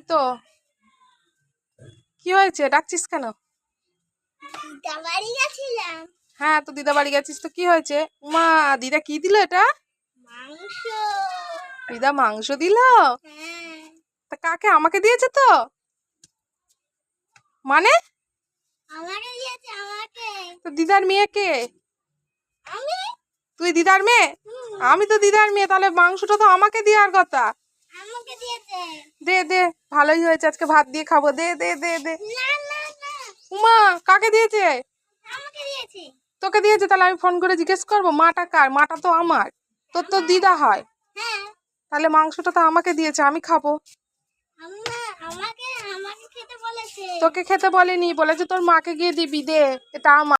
তো কি হয়েছে, ডাকছিস কেন? দিদা বাড়ি গেছিলাম। হ্যাঁ, তো দিদা বাড়ি গেছিস তো কি হয়েছে? মা, দিদা কি দিল এটা? মাংস। দিদা মাংস দিল? হ্যাঁ। তা কাকে, আমাকে দিয়েছে তো? মানে আমাকে দিয়েছে, আমাকে। তো দিদার মেয়েকে? আমি? তুই দিদার মেয়ে? আমি তো দিদার মেয়ে, তাহলে মাংসটা তো আমাকে দেওয়ার কথা। আমাকে দিয়েছে। দে দে, ভালোই হয়েছে, আজকে ভাত দিয়ে খাবো। দে দে দে দে। না না না, উমা, কাকে দিয়েছে? আমাকে দিয়েছে। তোকে দিয়েছে? তাহলে আমি ফোন করে জিজ্ঞেস করবো মাটা কার। মাটা তো আমার, তোর তো দিদা হয়। হ্যাঁ। তাহলে মাংসটা তো আমাকে দিয়েছে, আমি খাবো। আমাকে আমাকে খেতে বলেছে। তোকে খেতে বলেনি, বলেছে তোর মাকে গিয়ে দিবি। দে, এটা আমার।